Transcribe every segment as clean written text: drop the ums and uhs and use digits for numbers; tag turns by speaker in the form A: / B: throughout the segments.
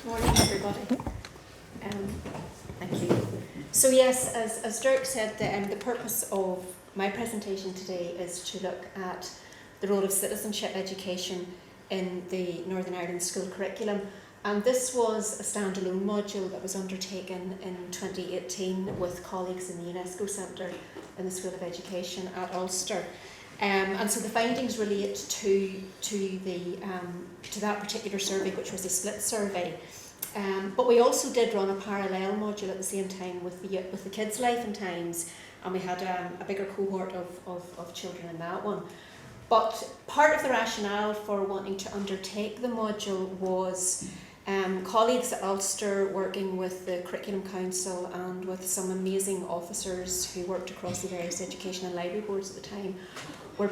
A: Morning, everybody. Thank you. So yes, as Dirk said, the purpose of my presentation today is to look at the role of citizenship education in the Northern Ireland school curriculum. And this was a standalone module that was undertaken in 2018 with colleagues in the UNESCO Centre in the School of Education at Ulster. And so the findings relate to that particular survey, which was a split survey. But we also did run a parallel module at the same time with the Kids' Life and Times, and we had a bigger cohort of children in that one. But part of the rationale for wanting to undertake the module was colleagues at Ulster working with the Curriculum Council and with some amazing officers who worked across the various education and library boards at the time were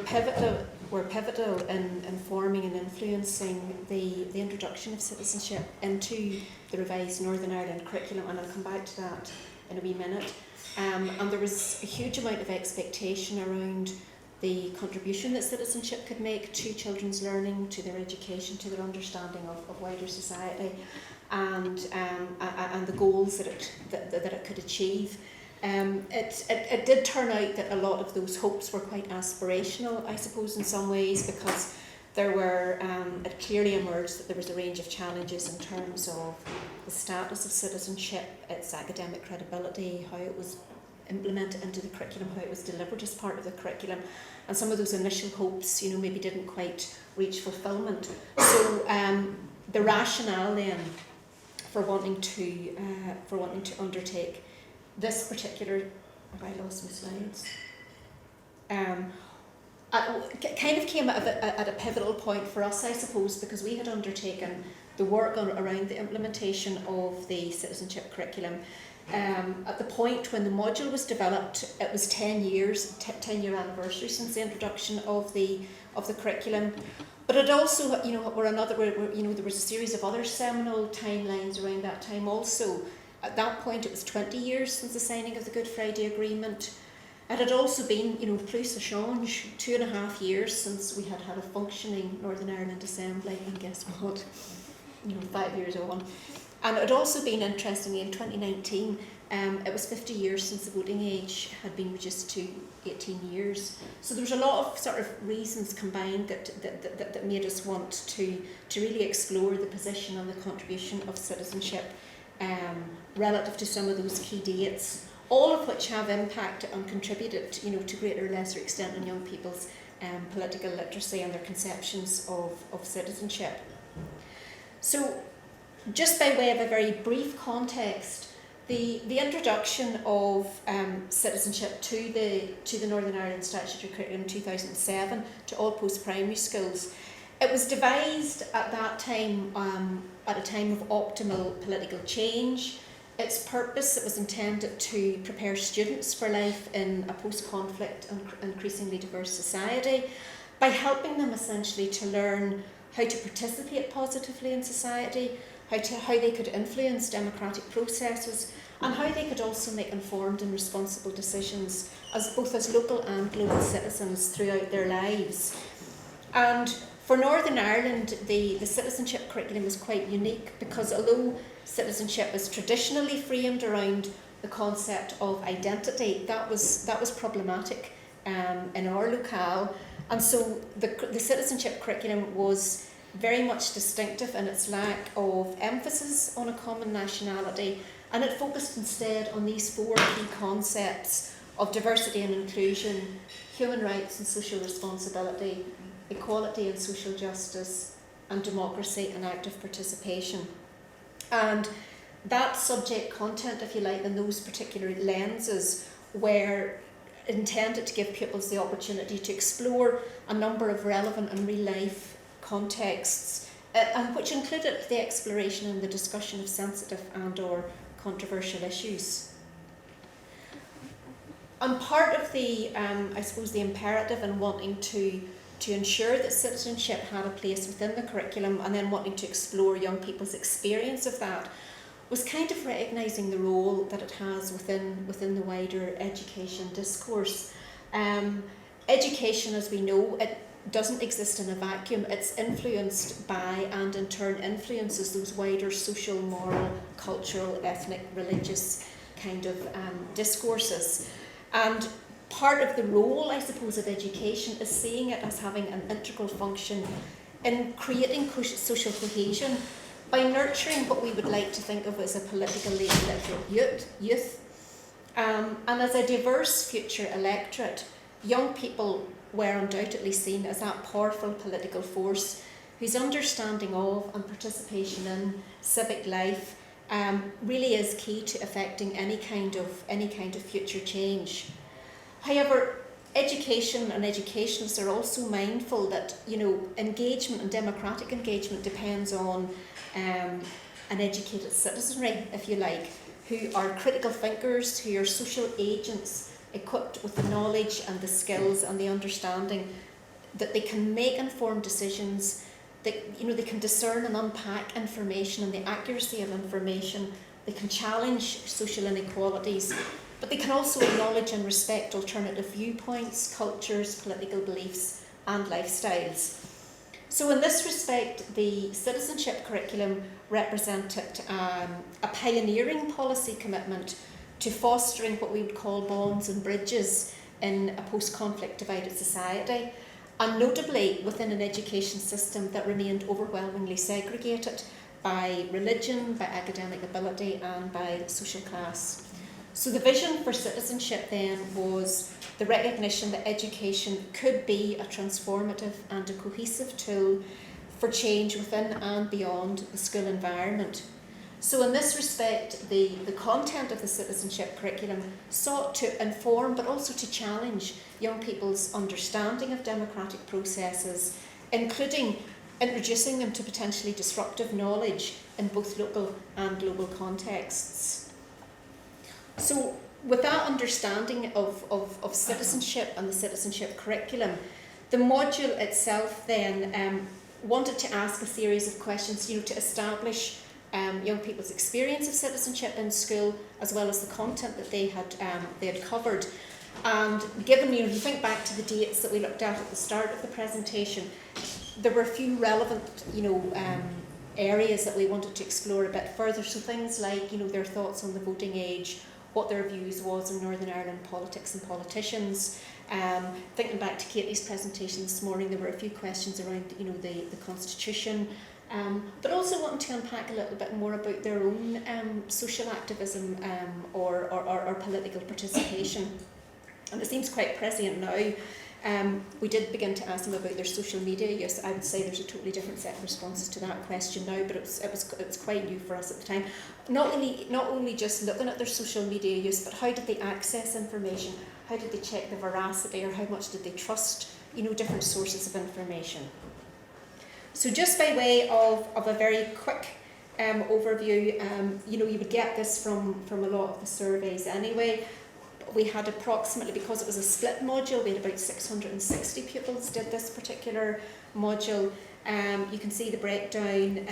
A: pivotal in informing and influencing the introduction of citizenship into the revised Northern Ireland curriculum, and I'll come back to that in a wee minute. And there was a huge amount of expectation around the contribution that citizenship could make to children's learning, to their education, to their understanding of wider society, and the goals that it could achieve. It did turn out that a lot of those hopes were quite aspirational, I suppose, in some ways, because there were it clearly emerged that there was a range of challenges in terms of the status of citizenship, its academic credibility, how it was implemented into the curriculum, how it was delivered as part of the curriculum, and some of those initial hopes, maybe didn't quite reach fulfilment. So the rationale then for wanting to undertake this particular, have I lost my slides? Kind of came at a pivotal point for us, I suppose, because we had undertaken the work around the implementation of the citizenship curriculum. At the point when the module was developed, it was 10-year anniversary since the introduction of the curriculum. But it also, there was a series of other seminal timelines around that time also. At that point, it was 20 years since the signing of the Good Friday Agreement. It had also been, plus a change, 2.5 years since we had a functioning Northern Ireland Assembly, and guess what? 5 years on. And it had also been, interestingly, in 2019, it was 50 years since the voting age had been reduced to 18 years. So there was a lot of sort of reasons combined that made us want to really explore the position and the contribution of citizenship relative to some of those key dates, all of which have impacted and contributed, to greater or lesser extent in young people's political literacy and their conceptions of citizenship. So, just by way of a very brief context, the introduction of citizenship to the Northern Ireland Statutory Curriculum in 2007 to all post-primary schools, it was devised at that time at a time of optimal political change. Its purpose, it was intended to prepare students for life in a post-conflict and increasingly diverse society by helping them essentially to learn how to participate positively in society, how they could influence democratic processes, and how they could also make informed and responsible decisions both as local and global citizens throughout their lives. And for Northern Ireland, the citizenship curriculum is quite unique because although citizenship is traditionally framed around the concept of identity, that was problematic in our locale, and so the citizenship curriculum was very much distinctive in its lack of emphasis on a common nationality, and it focused instead on these 4 key concepts of diversity and inclusion, human rights and social responsibility, equality and social justice, and democracy and active participation. And that subject content, if you like, and those particular lenses were intended to give pupils the opportunity to explore a number of relevant and real-life contexts, and which included the exploration and the discussion of sensitive and/or controversial issues. And part of the, I suppose, the imperative in wanting to ensure that citizenship had a place within the curriculum, and then wanting to explore young people's experience of that, was kind of recognising the role that it has within the wider education discourse. Education, as we know, doesn't exist in a vacuum. It's influenced by and in turn influences those wider social, moral, cultural, ethnic, religious kind of discourses. And part of the role, I suppose, of education is seeing it as having an integral function in creating social cohesion by nurturing what we would like to think of as a politically literate youth. And as a diverse future electorate, young people were undoubtedly seen as that powerful political force whose understanding of and participation in civic life really is key to effecting any kind of future change. However, education and educationists are also mindful that engagement and democratic engagement depends on an educated citizenry, if you like, who are critical thinkers, who are social agents, equipped with the knowledge and the skills and the understanding that they can make informed decisions, that they can discern and unpack information and the accuracy of information, they can challenge social inequalities, but they can also acknowledge and respect alternative viewpoints, cultures, political beliefs and lifestyles. So in this respect, the citizenship curriculum represented a pioneering policy commitment to fostering what we would call bonds and bridges in a post-conflict divided society, and notably within an education system that remained overwhelmingly segregated by religion, by academic ability and by social class. So the vision for citizenship then was the recognition that education could be a transformative and a cohesive tool for change within and beyond the school environment. So in this respect, the content of the citizenship curriculum sought to inform but also to challenge young people's understanding of democratic processes, including introducing them to potentially disruptive knowledge in both local and global contexts. So with that understanding of citizenship and the citizenship curriculum, the module itself then wanted to ask a series of questions, to establish young people's experience of citizenship in school, as well as the content that they had covered. And given, if you think back to the dates that we looked at the start of the presentation, there were a few relevant, areas that we wanted to explore a bit further. So things like, their thoughts on the voting age, what their views was on Northern Ireland politics and politicians. Thinking back to Katie's presentation this morning, there were a few questions around, the Constitution. But also wanting to unpack a little bit more about their own social activism or political participation. And it seems quite prescient now. We did begin to ask them about their social media use. I would say there's a totally different set of responses to that question now, but it was quite new for us at the time. Not only just looking at their social media use, but how did they access information? How did they check the veracity, or how much did they trust, different sources of information? So just by way of a very quick overview, you would get this from a lot of the surveys anyway. We had approximately, because it was a split module, we had about 660 pupils did this particular module. You can see the breakdown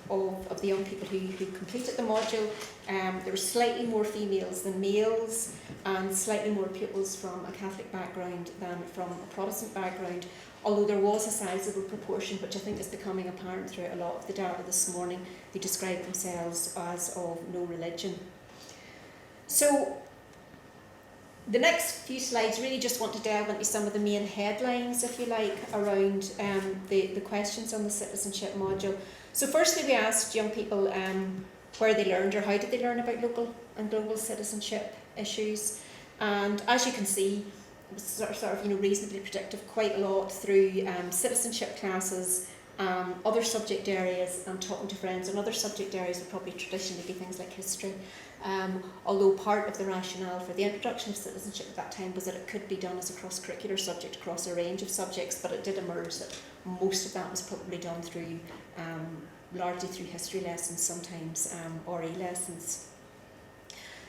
A: of the young people who completed the module. There were slightly more females than males, and slightly more pupils from a Catholic background than from a Protestant background, although there was a sizable proportion, which I think is becoming apparent throughout a lot of the data this morning, who describe themselves as of no religion. So the next few slides really just want to delve into some of the main headlines, if you like, around the questions on the citizenship module. So firstly, we asked young people where they learned or how did they learn about local and global citizenship issues. And as you can see, it was sort of reasonably predictive quite a lot through citizenship classes, other subject areas, and talking to friends. And other subject areas would probably traditionally be things like history. Although part of the rationale for the introduction of citizenship at that time was that it could be done as a cross-curricular subject across a range of subjects, but it did emerge that most of that was probably done through largely through history lessons, sometimes RE lessons.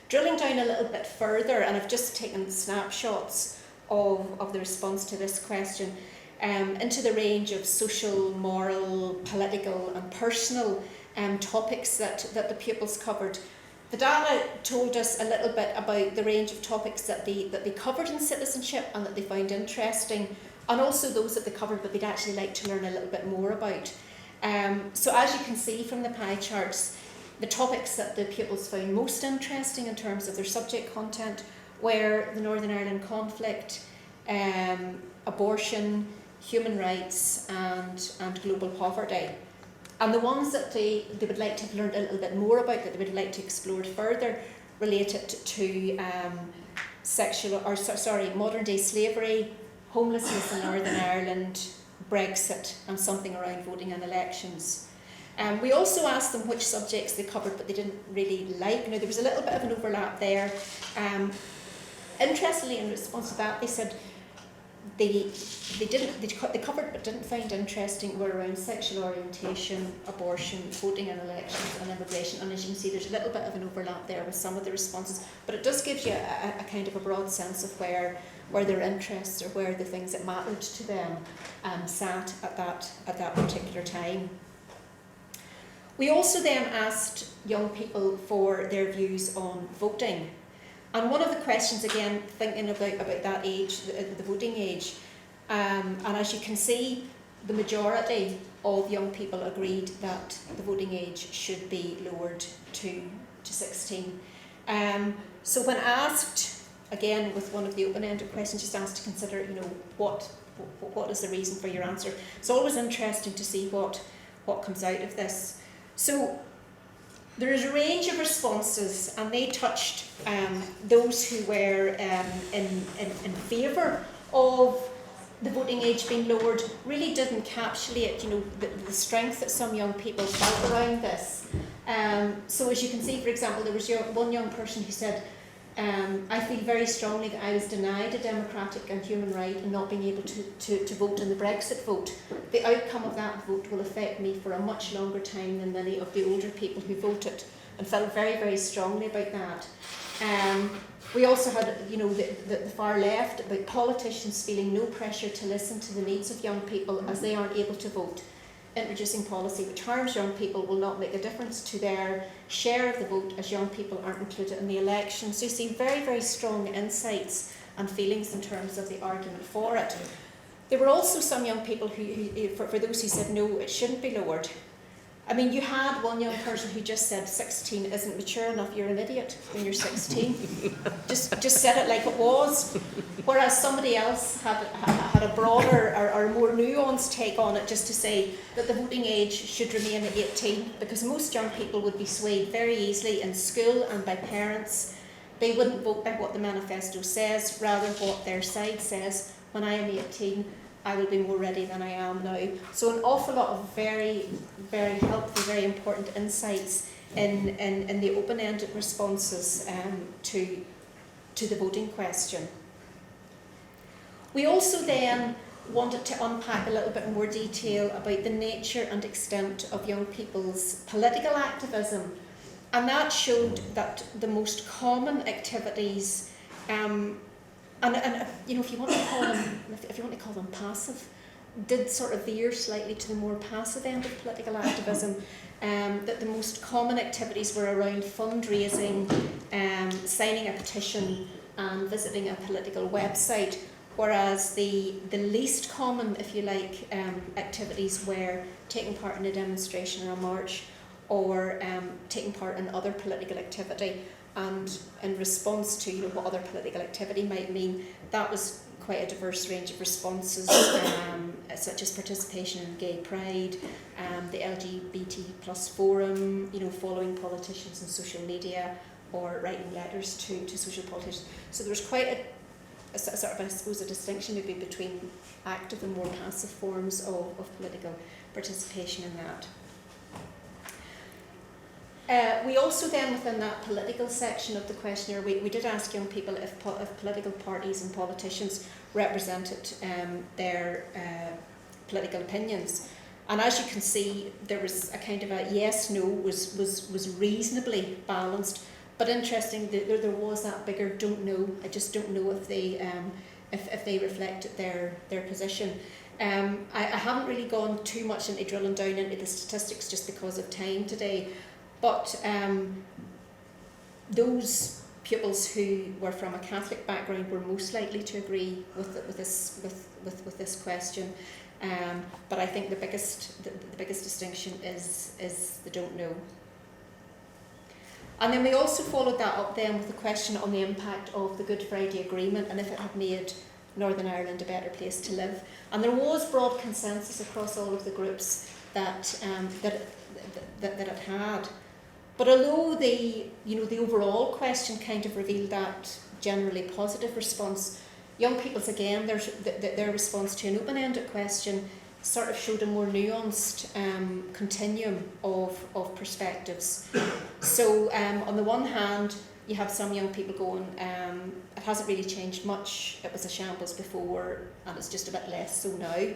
A: Drilling down a little bit further, and I've just taken snapshots of the response to this question, into the range of social, moral, political and personal topics that the pupils covered. The data told us a little bit about the range of topics that they covered in citizenship and that they found interesting, and also those that they covered but they'd actually like to learn a little bit more about. So as you can see from the pie charts, the topics that the pupils found most interesting in terms of their subject content were the Northern Ireland conflict, abortion, human rights and global poverty. And the ones that they would like to have learned a little bit more about, that they would like to explore further, related to modern day slavery, homelessness in Northern Ireland, Brexit, and something around voting and elections. We also asked them which subjects they covered but they didn't really like. Now there was a little bit of an overlap there. Interestingly, in response to that, they said they covered but didn't find interesting were around sexual orientation, abortion, voting and elections, and immigration. And as you can see, there's a little bit of an overlap there with some of the responses, but it does give you a kind of a broad sense of where their interests or where the things that mattered to them sat at that particular time. We also then asked young people for their views on voting. And one of the questions, again, thinking about that age, the voting age, and as you can see, the majority of young people agreed that the voting age should be lowered to 16. So when asked, again, with one of the open-ended questions, just asked to consider, what is the reason for your answer. It's always interesting to see what comes out of this. So there is a range of responses, and they touched those who were in favour of the voting age being lowered. Really did encapsulate, the strength that some young people felt around this. So as you can see, for example, there was one young person who said, I feel very strongly that I was denied a democratic and human right in not being able to vote in the Brexit vote. The outcome of that vote will affect me for a much longer time than many of the older people who voted, and felt very, very strongly about that. We also had, the far left, about politicians feeling no pressure to listen to the needs of young people as they aren't able to vote. Introducing policy which harms young people will not make a difference to their share of the vote, as young people aren't included in the election. So you see very, very strong insights and feelings in terms of the argument for it. There were also some young people who for those who said no, it shouldn't be lowered. I mean, you had one young person who just said 16 isn't mature enough, you're an idiot when you're 16. just said it like it was. Whereas somebody else had a broader or more nuanced take on it, just to say that the voting age should remain at 18, because most young people would be swayed very easily in school and by parents. They wouldn't vote by what the manifesto says, rather what their side says. When I am 18, I will be more ready than I am now. So an awful lot of very, very helpful, very important insights in the open-ended responses to the voting question. We also then wanted to unpack a little bit more detail about the nature and extent of young people's political activism. And that showed that the most common activities, if you want to call them passive, did sort of veer slightly to the more passive end of political activism. That the most common activities were around fundraising, signing a petition, and visiting a political website. Whereas the least common, if you like, activities were taking part in a demonstration or a march, or taking part in other political activity. And in response to what other political activity might mean, that was quite a diverse range of responses, such as participation in gay pride, the LGBT plus forum, following politicians on social media, or writing letters to social politicians. So there was quite a sort of, I suppose, a distinction maybe between active and more passive forms of political participation in that. We also then, within that political section of the questionnaire, we did ask young people if political parties and politicians represented their political opinions. And as you can see, there was a kind of a yes-no was reasonably balanced. But interesting, there was that bigger don't know. I just don't know if they reflected their position. I haven't really gone too much into drilling down into the statistics just because of time today. But those pupils who were from a Catholic background were most likely to agree with this question. But I think the biggest distinction is they don't know. And then we also followed that up then with the question on the impact of the Good Friday Agreement and if it had made Northern Ireland a better place to live. And there was broad consensus across all of the groups that it had. But although the overall question kind of revealed that generally positive response, young people's, again, their response to an open-ended question sort of showed a more nuanced continuum of perspectives. So on the one hand, you have some young people going, it hasn't really changed much, it was a shambles before and it's just a bit less so now.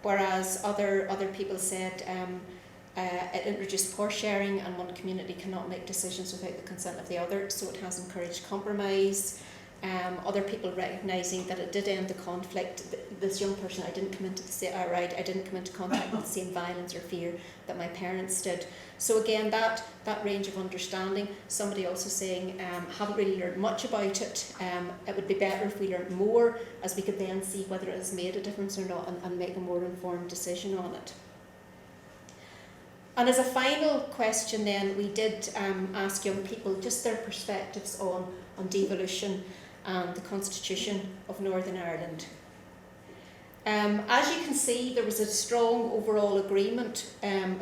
A: Whereas other people said it introduced power sharing and one community cannot make decisions without the consent of the other, so it has encouraged compromise. Other people recognising that it did end the conflict. This young person, I didn't come into I didn't come into contact with the same violence or fear that my parents did. So again, that range of understanding. Somebody also saying, haven't really learned much about it. It would be better if we learned more, as we could then see whether it has made a difference or not and make a more informed decision on it. And as a final question then, we did ask young people just their perspectives on devolution and the Constitution of Northern Ireland. As you can see, there was a strong overall agreement that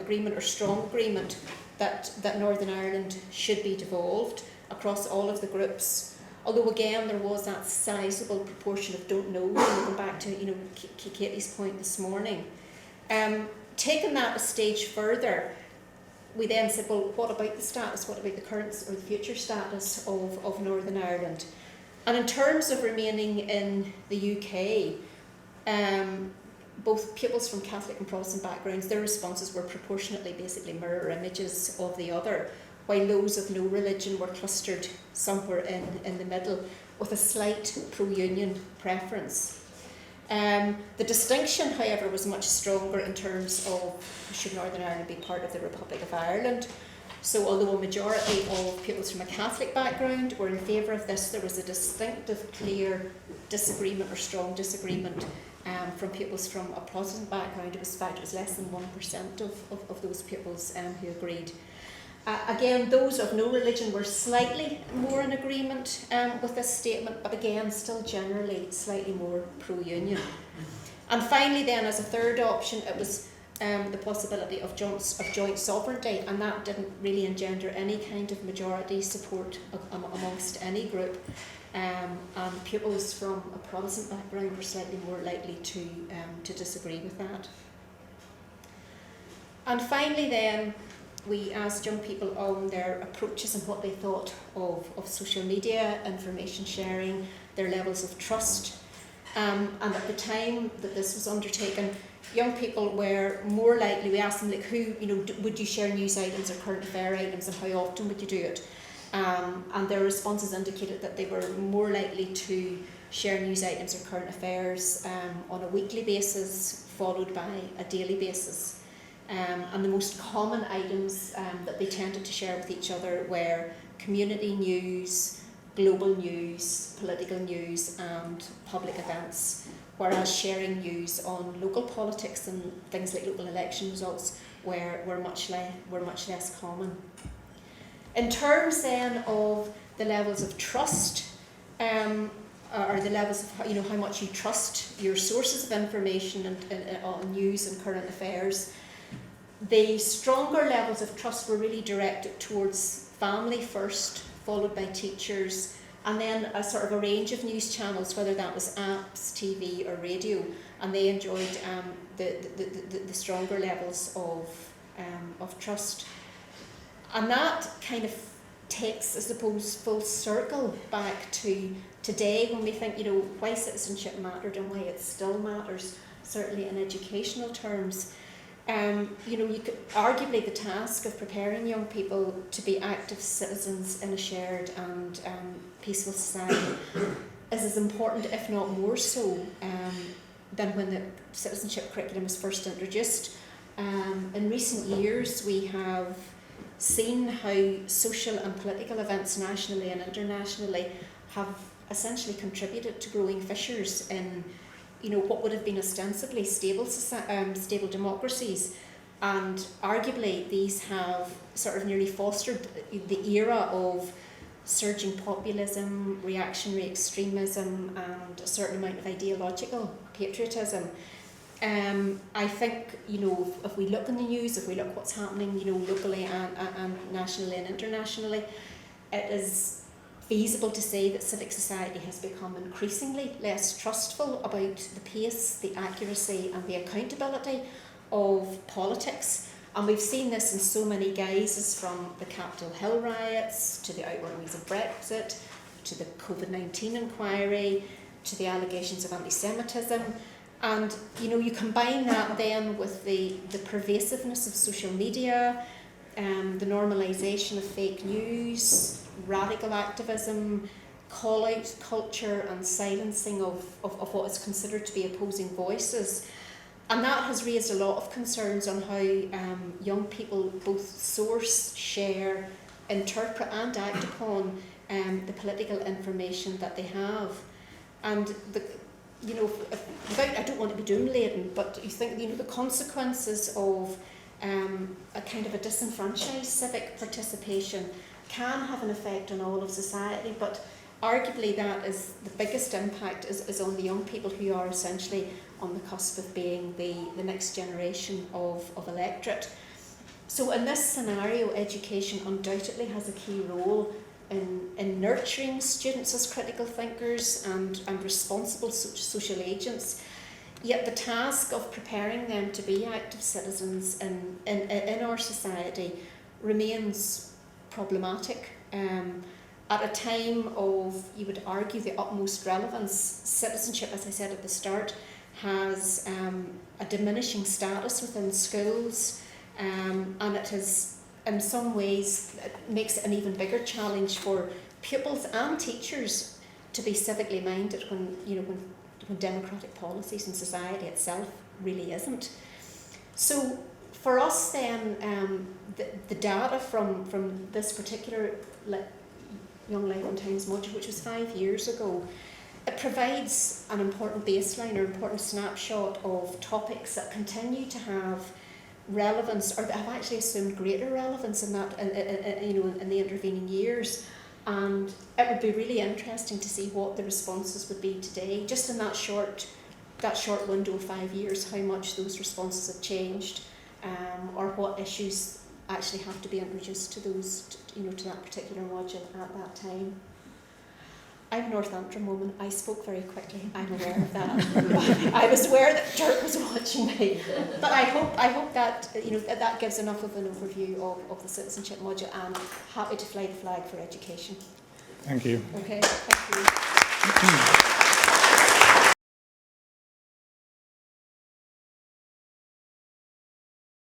A: Northern Ireland should be devolved across all of the groups. Although again, there was that sizable proportion of don't know, going back to Katie's point this morning. Taking that a stage further, we then said, well, what about the status? What about the current or the future status of Northern Ireland? And in terms of remaining in the UK, both pupils from Catholic and Protestant backgrounds, their responses were proportionately basically mirror images of the other, while those of no religion were clustered somewhere in the middle with a slight pro-union preference. The distinction, however, was much stronger in terms of should Northern Ireland be part of the Republic of Ireland. So although a majority of pupils from a Catholic background were in favour of this, there was a distinctive, clear disagreement or strong disagreement from pupils from a Protestant background. It was less than 1% of those pupils who agreed. Again, those of no religion were slightly more in agreement with this statement, but again, still generally slightly more pro-union. And finally then, as a third option, it was the possibility of joint sovereignty, and that didn't really engender any kind of majority support amongst any group. And pupils from a Protestant background were slightly more likely to disagree with that. And finally then, we asked young people on their approaches and what they thought of social media, information sharing, their levels of trust. And at the time that this was undertaken, young people were more likely, we asked them, like, would you share news items or current affair items and how often would you do it? And their responses indicated that they were more likely to share news items or current affairs on a weekly basis, followed by a daily basis. And the most common items that they tended to share with each other were community news, global news, political news and public events, whereas sharing news on local politics and things like local election results were much less common. In terms then of the levels of trust, or the levels of how much you trust your sources of information and on news and current affairs, the stronger levels of trust were really directed towards family first, followed by teachers, and then a sort of a range of news channels, whether that was apps, TV or radio, and they enjoyed the stronger levels of trust. And that kind of takes, I suppose, full circle back to today when we think, why citizenship mattered and why it still matters, certainly in educational terms. You could arguably the task of preparing young people to be active citizens in a shared and peaceful society is as important, if not more so, than when the citizenship curriculum was first introduced. In recent years, we have seen how social and political events nationally and internationally have essentially contributed to growing fissures in, what would have been ostensibly stable democracies. And arguably these have sort of nearly fostered the era of surging populism, reactionary extremism, and a certain amount of ideological patriotism. I think, if we look in the news, if we look what's happening, locally and nationally and internationally, it is feasible to say that civic society has become increasingly less trustful about the pace, the accuracy and the accountability of politics. And we've seen this in so many guises, from the Capitol Hill riots, to the outworkings of Brexit, to the COVID-19 inquiry, to the allegations of anti-Semitism. And you combine that then with the pervasiveness of social media, the normalisation of fake news, radical activism, call-out culture and silencing of what is considered to be opposing voices. And that has raised a lot of concerns on how young people both source, share, interpret and act upon the political information that they have. And I don't want to be doom-laden, but you think the consequences of a kind of a disenfranchised civic participation can have an effect on all of society, but arguably that is the biggest impact is on the young people who are essentially on the cusp of being the next generation of electorate. So in this scenario, education undoubtedly has a key role in nurturing students as critical thinkers and responsible social agents. Yet the task of preparing them to be active citizens in our society remains problematic. At a time of, you would argue, the utmost relevance, citizenship, as I said at the start, has a diminishing status within schools, and it has, in some ways, it makes it an even bigger challenge for pupils and teachers to be civically minded when democratic policies and society itself really isn't. So for us then, the data from this particular Young Life on Times module, which was 5 years ago, it provides an important baseline or important snapshot of topics that continue to have relevance, or that have actually assumed greater relevance in that, in the intervening years. And it would be really interesting to see what the responses would be today, just in that short window of 5 years, how much those responses have changed, or what issues actually have to be introduced to those, to that particular module at that time. I'm a Northampton woman. I spoke very quickly. I'm aware of that. I was aware that Dirk was watching me. But I hope that that gives enough of an overview of the citizenship module, and happy to fly the flag for education.
B: Thank you.
A: Okay. Thank you.